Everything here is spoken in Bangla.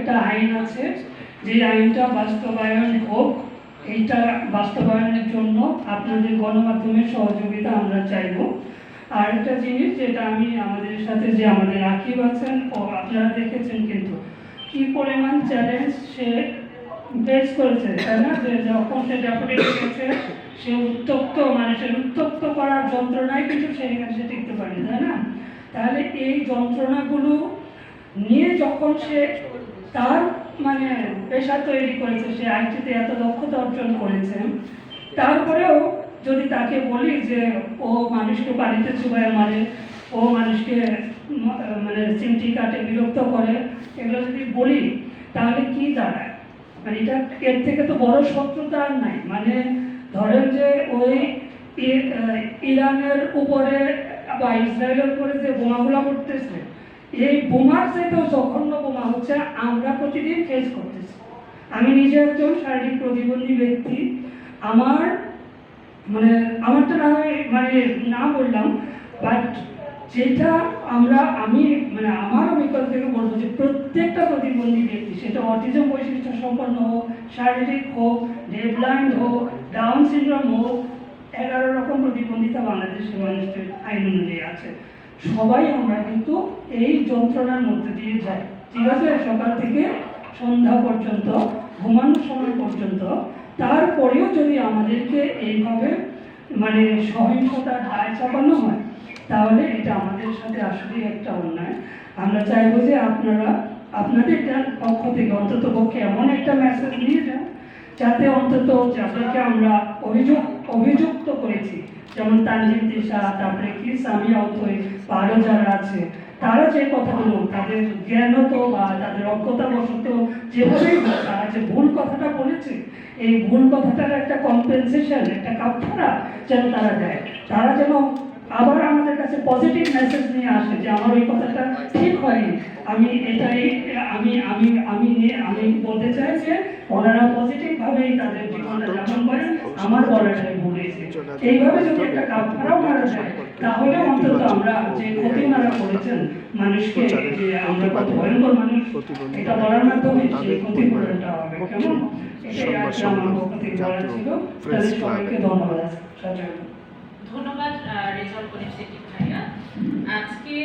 একটা আইন আছে, যে আইনটা বাস্তবায়ন হোক। এইটা বাস্তবায়নের জন্য আপনাদের গণমাধ্যমের সহযোগিতা আমরা চাইব। আর একটা জিনিস যেটা আমি আমাদের সাথে যে আমাদের আকিব আছেন, ও আপনারা দেখেছেন কিন্তু কি পরিমাণ চ্যালেঞ্জ সে ফেস করেছে, তাই না? যে যখন সে ডেপুটেটে গেছে, সে উত্তপ্ত, মানুষের উত্তপ্ত করার যন্ত্রণায় কিন্তু সেখানে সে টিকতে পারেনি, তাই না? তাহলে এই যন্ত্রণাগুলো নিয়ে যখন সে তার মানে পেশা তৈরি করেছে, সে আইটিতে এত দক্ষতা অর্জন করেছে, তারপরেও যদি তাকে বলি যে ও মানুষকে পানিতে চুবায় মারে, ও মানুষকে মানে চিমটি কাটে, বিরক্ত করে, এগুলো যদি বলি তাহলে কি দাঁড়ায়? মানে এটা এর থেকে তো বড় শত্রুতা আর নাই। মানে ধরেন যে ওই ইরানের উপরে বা ইসরায়েলের উপরে যে বোমাগুলো করতেছে, এই বোমার চাইতেও জঘন্য বোমা হচ্ছে আমরা প্রতিদিন ফেস করতেছি। আমি নিজে একজন শারীরিক প্রতিবন্ধী ব্যক্তি। আমার মানে আমারটা না মানে না বললাম, বাট যেটা আমি মানে আমার অভিজ্ঞতা থেকে বলবো যে প্রত্যেকটা প্রতিবন্ধী ব্যক্তি, সেটা অটিজম বৈশিষ্ট্য সম্পন্ন হোক, শারীরিক হোক, ডেভলাইন্ড হোক, ডাউন সিনড্রোম হোক, 11 রকম প্রতিবন্ধিতা বাংলাদেশের মানুষের আইন অনুযায়ী আছে। সবাই আমরা কিন্তু এই যন্ত্রণার মধ্যে দিয়ে যাই, ঠিক আছে? সকাল থেকে সন্ধ্যা পর্যন্ত, ঘুমানোর সময় পর্যন্ত। তারপরেও যদি আমাদেরকে এইভাবে মানে সহিংসতার দায় চাপানো হয়, তাহলে এটা আমাদের সাথে আসলে একটা অন্যায়। আমরা চাইবো যে আপনারা আপনাদের পক্ষ থেকে অন্তত পক্ষে এমন একটা মেসেজ নিয়ে যান, যাতে অন্তত যাদেরকে আমরা অভিযুক্ত করেছি, যেমন তানজিম দিশা, তারপরে কি সামিয়া অথই, আরও যারা আছে, তারা যে কথাগুলো তাদের জ্ঞানত বা তাদের অজ্ঞতাবশত যেভাবেই হোক তারা যে ভুল কথাটা বলেছে, এই ভুল কথাটার একটা কম্পেনসেশন, একটা কাপড়া যেন তারা দেয়। তারা যেন আবার আমাদের কাছে পজিটিভ মেসেজ নিয়ে আসে যে আমার ওই কথাটা ঠিক হয়নি, আমি এটাই আমি আমি আমি আমি বলতে চাই যে ওনারা পজিটিভভাবেই তাদের জীবনটা যাপন করেন, আমার বলাটাই ভুল হয়েছে। এইভাবে যদি একটা কাপড়াও মারা যায়, তাহলে অন্তত আমরা যে ক্ষতি ওনারা করেছেন মানুষকে, যে আমরা কত ভয়ঙ্কর মানুষ, এটা বলার মাধ্যমে সেই ক্ষতিপূরণটা হবে। কেমন? এটাই আজকে আমার পক্ষ থেকে বলা ছিল। তাদের সবাইকে ধন্যবাদ। ধন্যবাদ রেজাল্ট করেছে ভাইয়া। আজকে